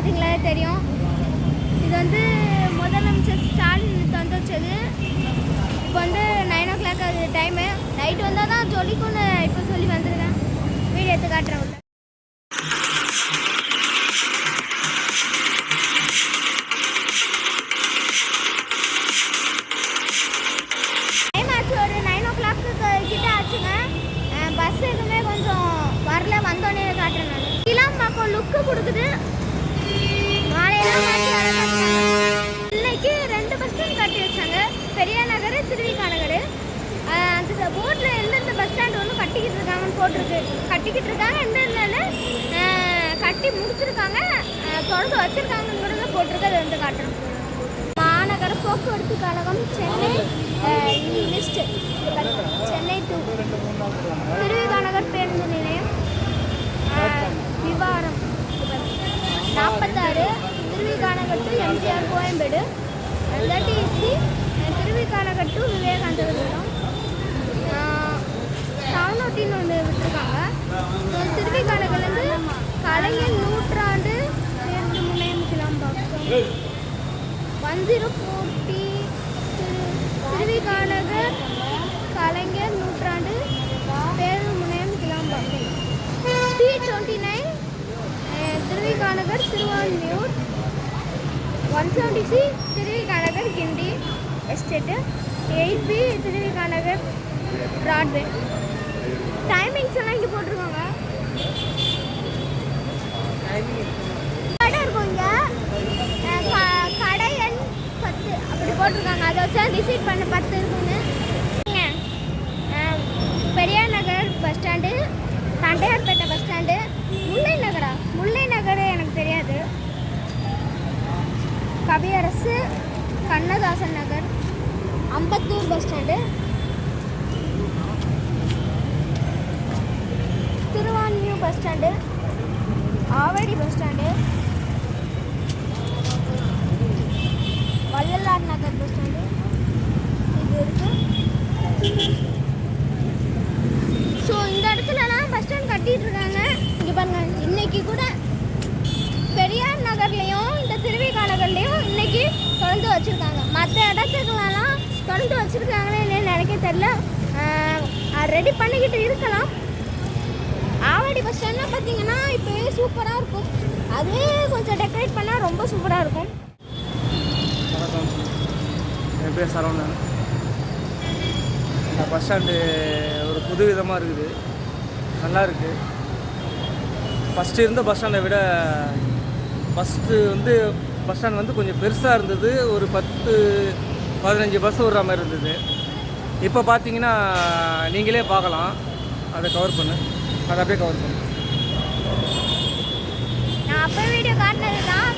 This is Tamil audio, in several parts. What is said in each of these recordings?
பார்த்தீங்களா தெரியும். இது வந்து முதலமைச்சர் ஸ்டாலின் தந்து வச்சது. இப்போ வந்து 9 o'clock அது டைமு. நைட்டு வந்தால் தான் ஜொலிக்கும்னு இப்போ சொல்லி வந்துருக்கேன். வீடியோ எடுத்து காட்டுறேன். உள்ள டைம் ஆச்சு, ஒரு 9 o'clock கிட்ட ஆச்சுங்க. பஸ் எதுவுமே கொஞ்சம் வரல, வந்தோடனே காட்டுறேன். நான் கிளாம்பாக்கம் லுக்கு கொடுக்குது. மாலையெல்லாம் மாற்றி இன்னைக்கு 2 பஸ் ஸ்டாண்ட் கட்டி வச்சாங்க. பெரியார் நகர், திருவிக நகர். அந்த போர்டில் எந்தெந்த பஸ் ஸ்டாண்ட் ஒன்று கட்டிக்கிட்டு இருக்காங்கன்னு போட்டிருக்கு. கட்டிக்கிட்டு இருக்காங்க, எந்தெந்த கட்டி முடிச்சிருக்காங்க, தொடர்ந்து வச்சுருக்காங்கங்கிறத போட்டிருக்கு. அதை வந்து காட்டுறோம். மாநகர போக்குவரத்து கழகம் சென்னை லிஸ்ட்டு சென்னை டு திருவிக நகர் பேருந்து நிலையம் விவரம் 46 திருவிக நகர் டு எம்ஜிஆர் கோயம்பேடு 30 திருவிக நகர் டு விவேகானந்தர் தூரம் 714 ஒன்று விட்டுருக்காங்க. திருவிக நகர்லேருந்து கலைஞர் நூற்றாண்டு பேருந்து முனையம் கிளாம்பாக்கம் 1040 திருவிக நகர் கலைஞர் நூற்றாண்டு பேருந்து முனையம் கிளாம்பாக்கம் T29 திருவிக நகர் திருவான்மியூர் 176 திருவிக நகர் கிண்டி estate 8B Thiruvika Nagar Broadway. Timings எல்லாம் இங்கே போட்டிருக்காங்க. கடை இருக்கும் இங்கே, கடை எண் 10 அப்படி போட்டிருக்காங்க. அதை வச்சா டிசைட் பண்ண 10 இருக்குன்னு. Periyar Nagar bus stand, Tondiarpet bus stand, Mullai நகரா? முல்லை நகர் எனக்கு தெரியாது. Kaviyarasu, Kannadasan Nagar, Ambattur bus stand, Thiruvanmiyur bus stand, Avadi bus stand, Vallalar Nagar bus stand இது இருக்குது. ஸோ இந்த இடத்துலலாம் பஸ் ஸ்டாண்ட் கட்டிகிட்டு இருக்காங்க. இங்கே பாருங்கள், இன்றைக்கி கூட பெரியார் நகர்லேயும் இந்த திருவிக நகர்லேயும் இன்றைக்கி திறந்து வச்சுருக்காங்க. மற்ற இடத்துக்குலாம் திறந்து வச்சுருக்காங்களே இல்லைன்னு நினைக்க தெரில. ரெடி பண்ணிக்கிட்டு இருக்கலாம். ஆவடி பஸ் ஸ்டாண்ட்லாம் பார்த்தீங்கன்னா இப்போவே சூப்பராக இருக்கும். அதுவே கொஞ்சம் டெக்கரேட் பண்ணால் ரொம்ப சூப்பராக இருக்கும். என் பேர் சரவணன். இந்த பஸ் ஸ்டாண்டு ஒரு புது விதமாக இருக்குது, நல்லா இருக்குது. ஃபஸ்ட்டு இருந்த பஸ் ஸ்டாண்டை விட ஃபஸ்ட்டு வந்து பஸ் ஸ்டாண்ட் வந்து கொஞ்சம் பெருசாக இருந்தது. ஒரு 10-15 பஸ் விடுற மாதிரி இருந்தது. இப்போ பார்த்தீங்கன்னா நீங்களே பார்க்கலாம். அதை கவர் பண்ணு, அதை அப்படியே கவர் பண்ணு. நான் அப்போ வீடியோ காட்டினது தான்.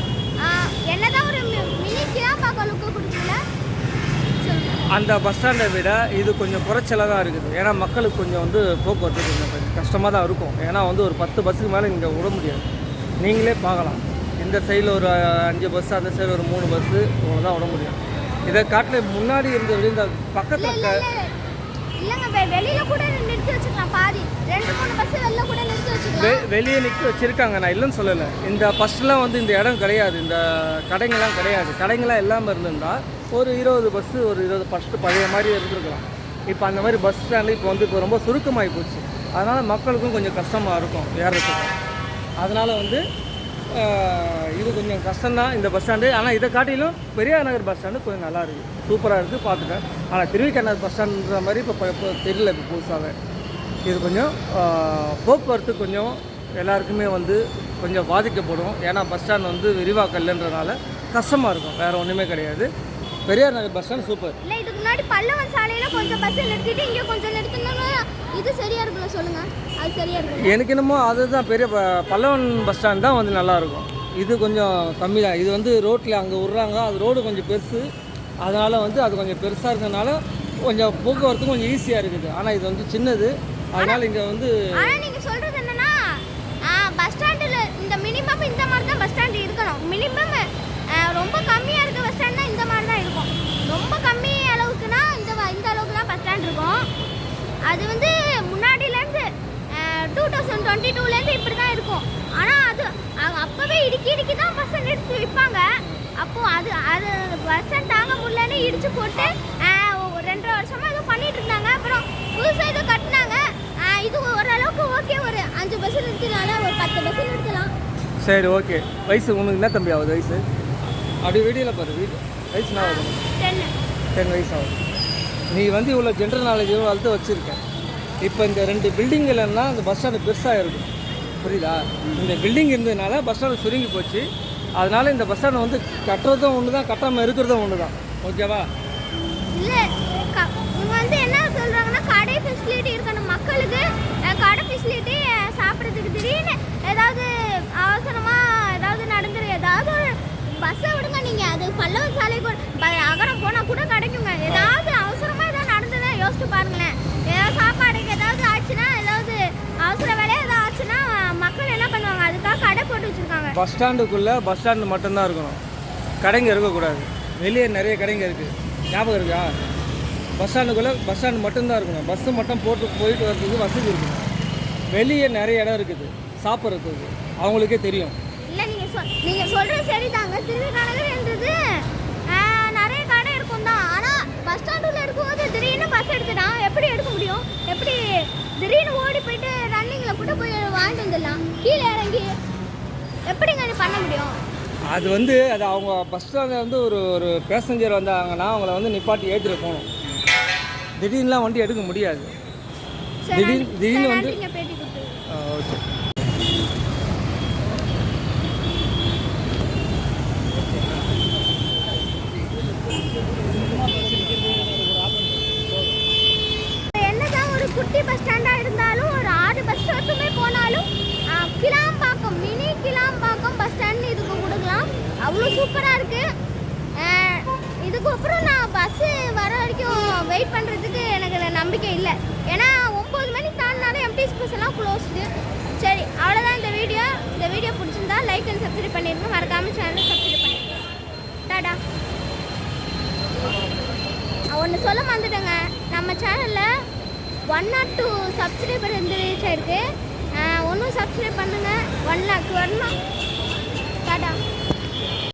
என்னதான் ஒரு மினிக்கியாக பார்க்க லுக்கு கொடுக்கல. அந்த பஸ் ஸ்டாண்டை விட இது கொஞ்சம் குறைச்சலாக தான் இருக்குது. ஏன்னா மக்களுக்கு கொஞ்சம் வந்து போக்குவரத்து கொஞ்சம் கஷ்டமாக தான் இருக்கும். ஏன்னா வந்து ஒரு 10 பஸ்ஸுக்கு மேலே இங்கே விட முடியாது. நீங்களே பார்க்கலாம். இந்த சைடில் ஒரு 5 பஸ்ஸு, அந்த சைடில் ஒரு 3 பஸ்ஸு இவ்வளோ தான் விட முடியும். இதை காட்டில் முன்னாடி இருந்த இந்த பக்கத்தில் இல்லைங்க, வெளியில் கூட நிறுத்தி வச்சுக்கலாம். பாதி 2-3 பஸ் வெளில கூட நிறுத்தி வச்சுக்கலாம். வெளியே நிற்க வச்சுருக்காங்க, நான் இல்லைன்னு சொல்லலை. இந்த ஃபஸ்ட்லாம் வந்து இந்த இடம் கிடையாது, இந்த கடைங்கள்லாம் கிடையாது. கடைங்கள்லாம் இல்லாமல் இருந்திருந்தால் ஒரு 20 பஸ்ஸு, ஒரு 20 ஃபஸ்ட்டு பழைய மாதிரி இருந்திருக்கலாம். இப்போ அந்த மாதிரி பஸ் ஸ்டாண்டு இப்போ வந்து இப்போ ரொம்ப சுருக்கமாகி போச்சு. அதனால் மக்களுக்கும் கொஞ்சம் கஷ்டமாக இருக்கும் ஏறதுக்கு. அதனால் வந்து இது கொஞ்சம் கஷ்டம்தான் இந்த பஸ் ஸ்டாண்டு. ஆனால் இதை காட்டிலும் பெரியார் நகர் பஸ் ஸ்டாண்டு கொஞ்சம் நல்லா இருக்குது, சூப்பராக இருக்குது, பார்த்துட்டேன். ஆனால் திருவிக நகர் பஸ் ஸ்டாண்டுன்ற மாதிரி இப்போ தெரியல. இப்போ புதுசாகவே இது கொஞ்சம் போக்குவரத்து கொஞ்சம் எல்லாருக்குமே வந்து கொஞ்சம் பாதிக்கப்படும். ஏன்னா பஸ் ஸ்டாண்ட் வந்து விரிவாக்கல்ன்றனால கஷ்டமாக இருக்கும், வேறு ஒன்றுமே கிடையாது. Periyar Nagar bus stand super. இல்லை, இதுக்கு முன்னாடி பல்லவன் சாலையில் கொஞ்சம் பஸ் நிறுத்திட்டு இங்கே கொஞ்சம் நிறுத்தினாங்க. இது சரியாக இருக்குல்ல, சொல்லுங்கள். அது சரியாக இருக்கும். எனக்கு என்னமோ அதுதான் பெரிய பல்லவன் பஸ் ஸ்டாண்ட் தான் வந்து நல்லாயிருக்கும். இது கொஞ்சம் கம்மி தான். இது வந்து ரோட்டில் அங்கே விட்றாங்க, அது ரோடு கொஞ்சம் பெருசு. அதனால் வந்து அது கொஞ்சம் பெருசாக இருக்கிறதுனால கொஞ்சம் போக்குவரத்து கொஞ்சம் ஈஸியாக இருக்குது. ஆனால் இது வந்து சின்னது, அதனால் இங்கே வந்து. ஆனால் நீங்கள் சொல்கிறது என்னென்னா பஸ் ஸ்டாண்டில் இந்த மினிமம் இந்த மாதிரி தான் பஸ் ஸ்டாண்டு இருக்கணும். மினிமம் ரொம்ப கம்மியாக இருக்க பஸ் ஸ்டாண்ட் தான் இந்த மாதிரி தான் இருக்கும். ரொம்ப கம்மி அளவுக்குனா இந்த அளவுக்கு தான் பஸ் ஸ்டாண்ட் இருக்கும். அது வந்து முன்னாடியிலேருந்து 2022லேருந்து இப்படி தான் இருக்கும். ஆனால் அப்போவே இடுக்கி தான் பஸ் ஸ்டாண்ட் எடுத்து வைப்பாங்க. அப்போது அது பஸ் ஸ்டாண்ட் தாங்க முடியலன்னு இடிச்சு போட்டு 2 வருஷமாக ஏதோ பண்ணிட்டு இருந்தாங்க. அப்புறம் புதுசாக ஏதோ கட்டினாங்க. இது ஓரளவுக்கு ஓகே. ஒரு 5 பஸ் நிறுத்தினால ஒரு 10 பஸ் நிறுத்தலாம். சரி ஓகே. வயசு உனக்கு என்ன தம்பி ஆகுது வயசு? அப்படி வீடியோவில் பாரு. வயசு என்ன ஆகுது? 10 வயசு ஆகுது. நீ வந்து இவ்வளோ ஜென்ரல் நாலேஜ் வளர்த்து வச்சுருக்க. இப்போ இந்த 2 பில்டிங் இல்லைன்னா அந்த பஸ் ஸ்டாண்டு பெருசாக இருக்கும். புரியுதா? இந்த பில்டிங் இருந்ததுனால பஸ் ஸ்டாண்டு சுருங்கி போச்சு. அதனால இந்த பஸ் ஸ்டாண்டு வந்து கட்டுறதும் ஒன்று தான், கட்டாமல் இருக்கிறதும் ஒன்று தான். ஓகேவா? இல்லை இவங்க வந்து என்ன சொல்கிறாங்கன்னா கடை ஃபெசிலிட்டி இருக்கணும் மக்களுக்கு. கடை ஃபெசிலிட்டி சாப்பிட்றதுக்கு திடீர்னு ஏதாவது அவசரமாக ஏதாவது நடந்துரு, ஏதாவது பஸ்ஸை விடுங்க. நீங்கள் அது பல்லவன் சாலை அகரம் போனால் கூட கிடைக்குங்க. ஏதாவது அவசரமாக ஏதாவது நடந்ததுன்னா யோசிச்சு பாருங்களேன். ஏதாவது சாப்பாடுக்கு ஏதாவது ஆச்சுன்னா, ஏதாவது அவசர வேலையாக ஏதாவது ஆச்சுன்னா மக்கள் என்ன பண்ணுவாங்க? அதுக்காக கடை போட்டு வச்சுருக்காங்க. பஸ் ஸ்டாண்டுக்குள்ளே பஸ் ஸ்டாண்டு மட்டும்தான் இருக்கணும், கடைங்க இருக்கக்கூடாது. வெளியே நிறைய கடைங்க இருக்குது, ஞாபகம் இருக்கா? பஸ் ஸ்டாண்டுக்குள்ளே பஸ் ஸ்டாண்டு மட்டும்தான் இருக்கணும். பஸ்ஸு மட்டும் போயிட்டு வர்றதுக்கு வசதி இருக்குது. வெளியே நிறைய இடம் இருக்குது சாப்பிட்றதுக்கு, அவங்களுக்கே தெரியும். இல்லை நீங்கள் சொல்கிறது சரிதாங்க. திருவிழான்றது நிறைய கடை இருக்கும் தான். ஆனால் பஸ் ஸ்டாண்டுள்ள இருக்கும்போது திடீர்னு பஸ் எடுத்துட்டான் எப்படி எடுக்க முடியும்? எப்படி திடீர்னு ஓடி போயிட்டு ரன்னிங்கில் கூட போய் வாங்கிட்டு வந்துடலாம். கீழே இறங்கி எப்படிங்க நீ பண்ண முடியும்? அது வந்து அது அவங்க பஸ் ஸ்டாண்டில் வந்து ஒரு பேசஞ்சர் வந்தாங்கன்னா அவங்கள வந்து நிப்பாட்டி ஏற்றிட்டு போகணும். திடீர்னுலாம் வண்டி எடுக்க முடியாது. திடீர்னு வந்து ஓகே. என்னதான் ஒரு குட்டி பஸ் ஸ்டாண்டாக இருந்தாலும் ஒரு 6 பஸ் வரைக்குமே போனாலும் Kilambakkam mini Kilambakkam bus stand இதுக்கு கொடுக்கலாம். அவ்வளோ சூப்பராக இருக்குது. இதுக்கப்புறம் நான் பஸ்ஸு வர வரைக்கும் வெயிட் பண்ணுறதுக்கு எனக்கு நம்பிக்கை இல்லை. ஏன்னா 9 மணி தாண்டினாலும் எம்டிஎஸ் பஸ் எல்லாம் க்ளோஸ்டு. சரி அவ்வளோதான் இந்த வீடியோ பிடிச்சிருந்தா லைக் அண்ட் சப்ஸ்கிரைப் பண்ணிடுங்க. மறக்காமல் சேனலை சப்ஸ்கிரைப் பண்ணிடுங்க. டாடா. ஒன்று சொல்ல மறந்துட்டேங்க, நம்ம சேனலில் 102 சப்ஸ்கிரைபர் ரீச் ஆயிருக்கு. ஒன்றும் சப்ஸ்கிரைப் பண்ணுங்கள். 1 lakh வரணும்.